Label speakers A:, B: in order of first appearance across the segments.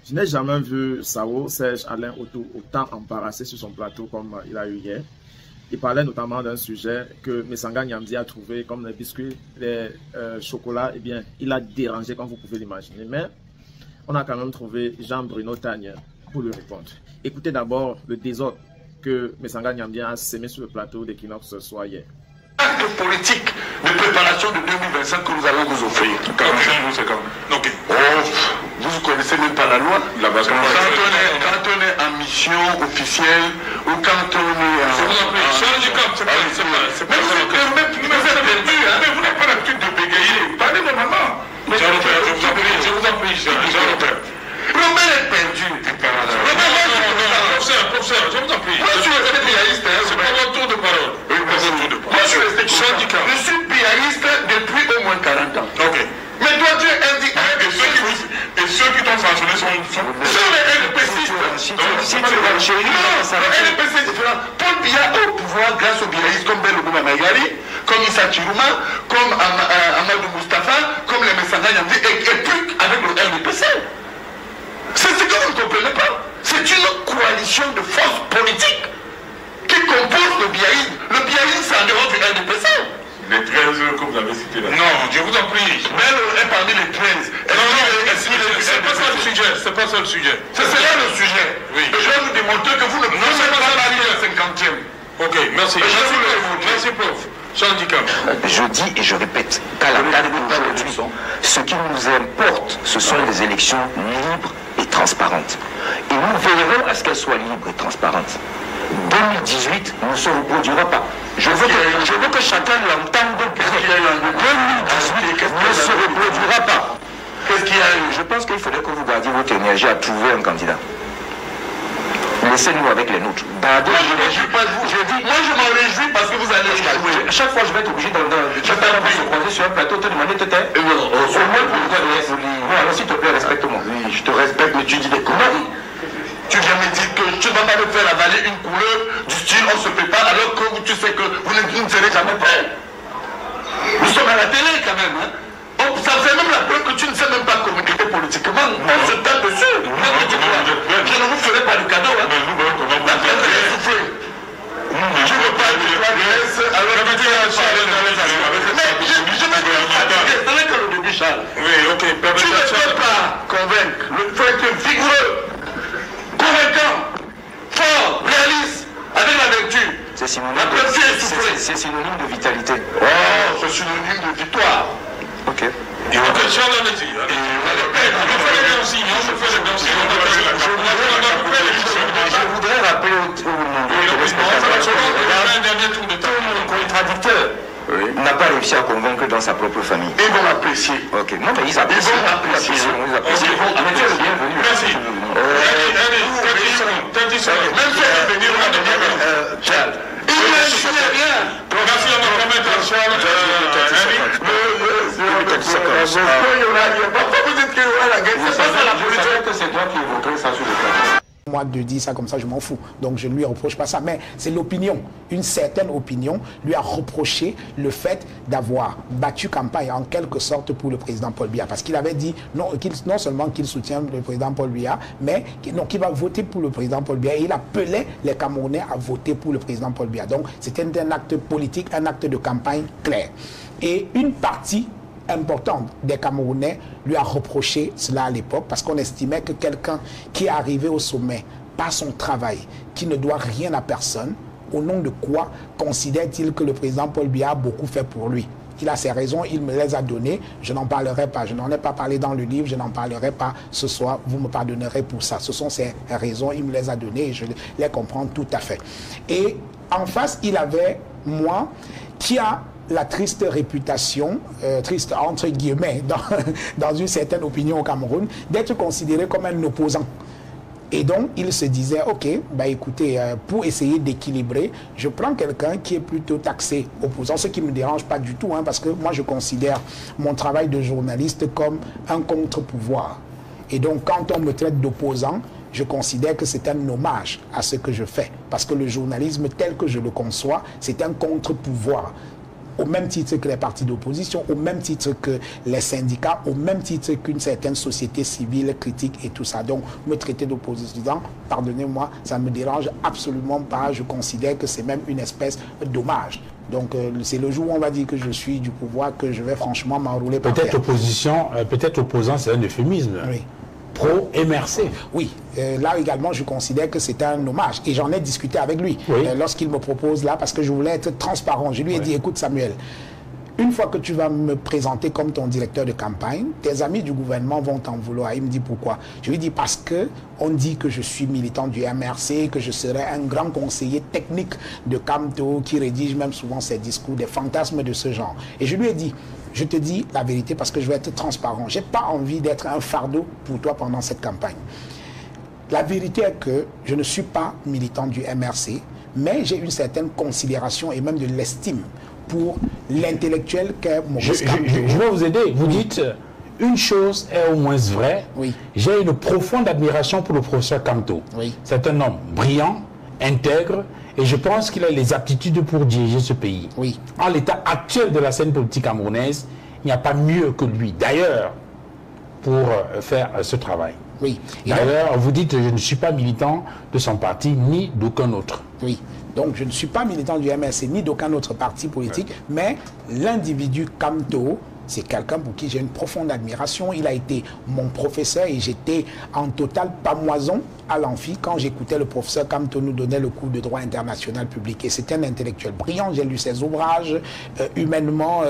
A: Je n'ai jamais vu Sao, Serge Alain autant embarrassé sur son plateau comme il a eu hier. Il parlait notamment d'un sujet que Messanga Nyamdi a trouvé comme les biscuits, les chocolats. Eh bien, il a dérangé comme vous pouvez l'imaginer. Mais on a quand même trouvé Jean-Bruno Tagne pour lui répondre. Écoutez d'abord le désordre que Messanga Nyamdi a sémé sur le plateau d'Equinox ce soir hier.
B: De politique de préparation de 2025 que nous allons vous offrir. 45 secondes. Ok. Oh, vous ne connaissez même pas la loi. Quand on est en mission officielle ou quand on est en... Mais vous êtes perdu, hein. Mais vous n'avez pas l'habitude de bégayer. Parlez normalement. Je vous en prie. Robert est perdu. Professeur, je vous en prie. Moi, je suis resté pianiste. C'est pas votre tour de parole. Moi, je suis resté syndicat. Je suis pianiste depuis au moins 40 ans. Ok. Mais toi, tu es indiqué. Et ceux qui t'ont sanctionné sont les NPC. Non, les NPC c'est différent. Paul Biya est au pouvoir grâce aux biaïstes comme Bello Maïgari, comme Issa Chirouma, comme Amadou Mustafa, comme les Messanga Nyamdi, et puis avec le NPC. C'est ce que vous ne comprenez pas. C'est une coalition de forces politiques qui compose le biaïsme. Le biaïsme, c'est en dehors du NPC. Les 13 que vous avez cités là. Non, je vous en prie. Bello est parmi les 13. C'est pas ça le sujet. C'est pas ça le sujet. C'est là le sujet. Oui. Et je vais vous démontrer que vous ne pouvez pas parler de la 50e. Ok, merci. Merci, prof.
C: Je dis et je répète qu'à la date d'aujourd'hui, ce qui nous importe, ce sont des élections libres et transparentes. Et nous veillerons à ce qu'elles soient libres et transparentes. 2018 ne se reproduira pas. Je veux que chacun l'entende. 2018 ne se reproduira pas. Qu'est-ce qu'il y a eu? Je pense qu'il faudrait que vous gardiez votre énergie à trouver un candidat. Laissez-nous avec les nôtres.
B: Moi, je ne me réjouis pas de vous. Moi, je m'en réjouis parce que vous allez échouer.
C: À chaque fois, je vais être obligé de se croiser sur un plateau, te demander de te taire. Au moins, alors, s'il te plaît, respecte-moi.
B: Oui, je te respecte, mais tu dis des conneries. Tu viens me dire que tu ne vas pas me faire avaler une couleur du style on se prépare alors que tu sais que vous ne serez jamais prêt. Nous sommes à la télé quand même. Hein? Ça fait même la preuve que tu ne sais même pas communiquer politiquement. On se tape dessus. Je ne vous ferai pas de cadeau. Hein? La preuve est soufflée. Je ne veux pas de la Grèce alors que tu es mais je vais te fatiguer. Ce n'est que le début, Charles. Oui, ok. Tu ne peux pas convaincre. Il faut être vigoureux, convaincant, fort, réaliste, avec la vertu.
C: C'est synonyme de vitalité.
B: Oh, c'est synonyme de victoire.
C: Ok.
B: Je
C: voudrais rappeler mon contradicteur n'a pas réussi à convaincre dans sa propre famille.
B: Ils vont l'apprécier.
C: Ok. Non, mais ils apprécient. Ils apprécient.
B: Merci. Même si elle est venue, on a donné Charles. Il ne rien. Merci à notre maître Charles. Pourquoi vous dites qu'il y aura la guerre? C'est pas ça la politique.
C: Que c'est toi qui évoquerais ça sur le plateau.
D: Moi de dire ça comme ça, je m'en fous. Donc je ne lui reproche pas ça. Mais c'est l'opinion. Une certaine opinion lui a reproché le fait d'avoir battu campagne en quelque sorte pour le président Paul Biya. Parce qu'il avait dit non seulement qu'il soutient le président Paul Biya, mais qu'il va voter pour le président Paul Biya. Et il appelait les Camerounais à voter pour le président Paul Biya. Donc c'était un acte politique, un acte de campagne clair. Et une partie importante des Camerounais lui a reproché cela à l'époque parce qu'on estimait que quelqu'un qui est arrivé au sommet par son travail, qui ne doit rien à personne, au nom de quoi considère-t-il que le président Paul Biya a beaucoup fait pour lui? Il a ses raisons, il me les a données, je n'en parlerai pas, je n'en ai pas parlé dans le livre, je n'en parlerai pas ce soir, vous me pardonnerez pour ça. Ce sont ses raisons, il me les a données et je les comprends tout à fait. Et en face, il avait moi qui a la triste réputation, triste entre guillemets, dans une certaine opinion au Cameroun, d'être considéré comme un opposant. Et donc, il se disait, ok, bah écoutez, pour essayer d'équilibrer, je prends quelqu'un qui est plutôt taxé opposant, ce qui ne me dérange pas du tout, hein, parce que moi, je considère mon travail de journaliste comme un contre-pouvoir. Et donc, quand on me traite d'opposant, je considère que c'est un hommage à ce que je fais. Parce que le journalisme tel que je le conçois, c'est un contre-pouvoir. au même titre que les partis d'opposition, au même titre que les syndicats, au même titre qu'une certaine société civile critique et tout ça. Donc, me traiter d'opposition, pardonnez-moi, ça ne me dérange absolument pas. Je considère que c'est même une espèce d'hommage. Donc, c'est le jour où on va dire que je suis du pouvoir que je vais franchement m'enrouler par terre.
E: Peut-être opposition, peut-être opposant, c'est un euphémisme.
D: Oui.
E: Pro-MRC.
D: Oui, là également je considère que c'est un hommage et j'en ai discuté avec lui lorsqu'il me propose là parce que je voulais être transparent. Je lui ai dit, écoute Samuel, une fois que tu vas me présenter comme ton directeur de campagne, tes amis du gouvernement vont t'en vouloir. Il me dit pourquoi? Je lui dis parce que on dit que je suis militant du MRC, que je serai un grand conseiller technique de Camto qui rédige même souvent ses discours, des fantasmes de ce genre. Et je lui ai dit, je te dis la vérité parce que je vais être transparent. Je n'ai pas envie d'être un fardeau pour toi pendant cette campagne. La vérité est que je ne suis pas militant du MRC, mais j'ai une certaine considération et même de l'estime pour l'intellectuel qu'est Maurice Kamto.
E: Je vais vous aider. Vous dites, une chose est au moins vraie.
D: Oui.
E: J'ai une profonde admiration pour le professeur Kamto.
D: Oui.
E: C'est un homme brillant, intègre, et je pense qu'il a les aptitudes pour diriger ce pays.
D: Oui.
E: En l'état actuel de la scène politique camerounaise, il n'y a pas mieux que lui, d'ailleurs, pour faire ce travail.
D: Oui.
E: D'ailleurs, vous dites, je ne suis pas militant de son parti, ni d'aucun autre.
D: Oui. Donc, je ne suis pas militant du MRC, ni d'aucun autre parti politique, mais l'individu Kamto, c'est quelqu'un pour qui j'ai une profonde admiration. Il a été mon professeur et j'étais en totale pamoison à l'amphi quand j'écoutais le professeur Kamto nous donner le cours de droit international public. Et c'était un intellectuel brillant. J'ai lu ses ouvrages. Humainement,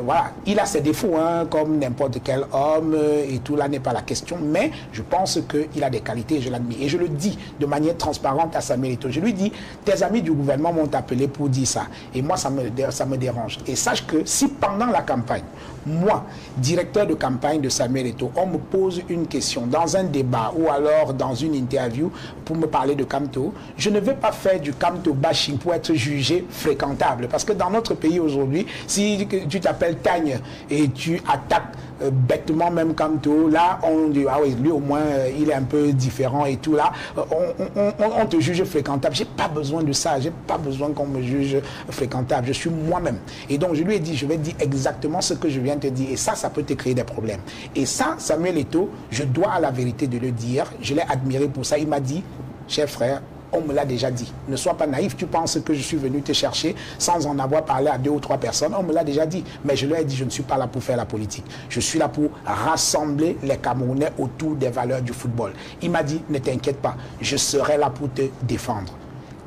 D: voilà, il a ses défauts, hein, comme n'importe quel homme et tout. Là n'est pas la question. Mais je pense qu'il a des qualités et je l'admire. Et je le dis de manière transparente à Samuel Eto'o. Je lui dis, tes amis du gouvernement m'ont appelé pour dire ça. Et moi, ça me dérange. Et sache que si pendant la campagne, moi, directeur de campagne de Samuel Eto'o, on me pose une question dans un débat ou alors dans une interview pour me parler de Kamto, je ne vais pas faire du Kamto bashing pour être jugé fréquentable. Parce que dans notre pays aujourd'hui, si tu t'appelles Tagne et tu attaques bêtement même Kamto, là on dit ah oui, lui au moins il est un peu différent et tout, là on te juge fréquentable. J'ai pas besoin de ça, j'ai pas besoin qu'on me juge fréquentable, je suis moi-même. Et donc je lui ai dit, je vais dire exactement ce que je viens de te dire, et ça peut te créer des problèmes. Et ça, Samuel Eto'o, je dois à la vérité de le dire, je l'ai admiré pour ça. Il m'a dit, cher frère, on me l'a déjà dit. Ne sois pas naïf, tu penses que je suis venu te chercher sans en avoir parlé à 2 ou 3 personnes. On me l'a déjà dit. Mais je leur ai dit, je ne suis pas là pour faire la politique. Je suis là pour rassembler les Camerounais autour des valeurs du football. Il m'a dit, ne t'inquiète pas, je serai là pour te défendre.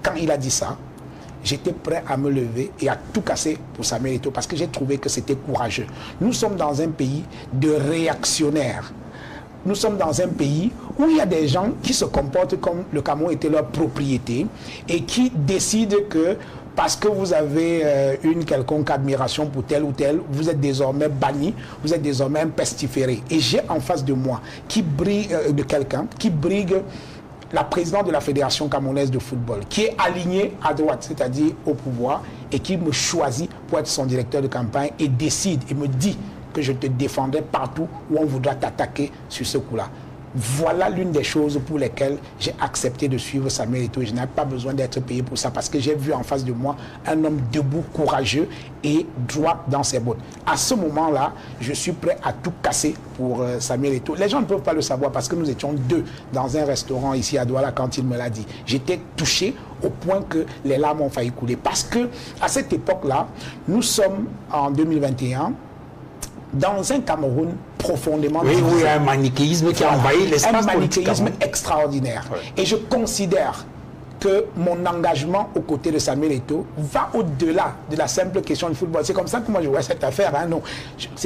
D: Quand il a dit ça, j'étais prêt à me lever et à tout casser pour Samuel Eto'o parce que j'ai trouvé que c'était courageux. Nous sommes dans un pays de réactionnaires. Nous sommes dans un pays où il y a des gens qui se comportent comme le Cameroun était leur propriété et qui décident que parce que vous avez une quelconque admiration pour tel ou tel, vous êtes désormais banni, vous êtes désormais un pestiféré. Et j'ai en face de moi qui brigue de quelqu'un qui brigue la présidente de la Fédération camerounaise de football, qui est alignée à droite, c'est-à-dire au pouvoir, et qui me choisit pour être son directeur de campagne et décide et me dit que je te défendrai partout où on voudra t'attaquer sur ce coup-là. Voilà l'une des choses pour lesquelles j'ai accepté de suivre Samuel Eto'o. Je n'ai pas besoin d'être payé pour ça parce que j'ai vu en face de moi un homme debout, courageux et droit dans ses bottes. À ce moment-là, je suis prêt à tout casser pour Samuel Eto'o. Les gens ne peuvent pas le savoir parce que nous étions 2 dans un restaurant ici à Douala quand il me l'a dit. J'étais touché au point que les larmes ont failli couler. Parce que à cette époque-là, nous sommes en 2021, dans un Cameroun profondément
E: divisé. Oui, il y a un manichéisme qui a envahi l'espace politique.
D: Un manichéisme extraordinaire. Ouais. Et je considère que mon engagement aux côtés de Samuel Eto'o va au-delà de la simple question du football. C'est comme ça que moi je vois cette affaire. Hein, non.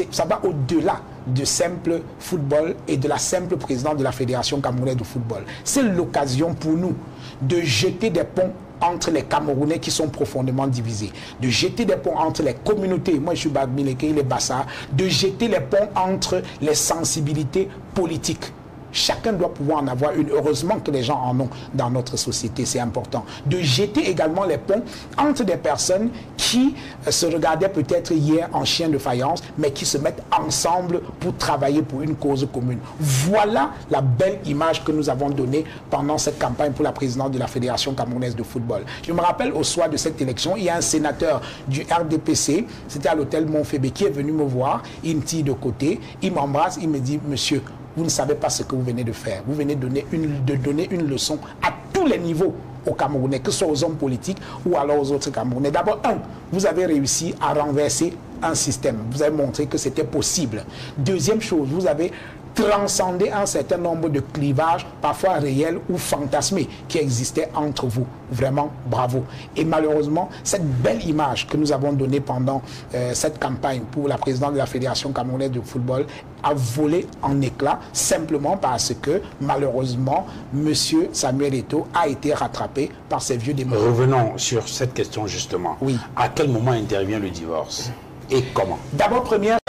D: Ça va au-delà du simple football et de la simple présidente de la Fédération camerounaise de football. C'est l'occasion pour nous de jeter des ponts entre les Camerounais qui sont profondément divisés, de jeter des ponts entre les communautés, moi je suis Bagmileke, il est Bassa, de jeter les ponts entre les sensibilités politiques. Chacun doit pouvoir en avoir une. Heureusement que les gens en ont dans notre société, c'est important. De jeter également les ponts entre des personnes qui se regardaient peut-être hier en chien de faïence, mais qui se mettent ensemble pour travailler pour une cause commune. Voilà la belle image que nous avons donnée pendant cette campagne pour la présidence de la Fédération camerounaise de football. Je me rappelle au soir de cette élection, il y a un sénateur du RDPC, c'était à l'hôtel Montfébé, qui est venu me voir, il me tire de côté, il m'embrasse, il me dit, monsieur, vous ne savez pas ce que vous venez de faire. Vous venez de donner une leçon à tous les niveaux aux Camerounais, que ce soit aux hommes politiques ou alors aux autres Camerounais. D'abord, vous avez réussi à renverser un système. Vous avez montré que c'était possible. Deuxième chose, vous avez transcender un certain nombre de clivages, parfois réels ou fantasmés, qui existaient entre vous. Vraiment, bravo. Et malheureusement, cette belle image que nous avons donnée pendant cette campagne pour la présidence de la Fédération camerounaise de football a volé en éclats, simplement parce que, malheureusement, M. Samuel Eto'o a été rattrapé par ces vieux démons.
E: Revenons sur cette question, justement.
D: Oui.
E: À quel moment intervient le divorce? Et comment?
D: D'abord, première...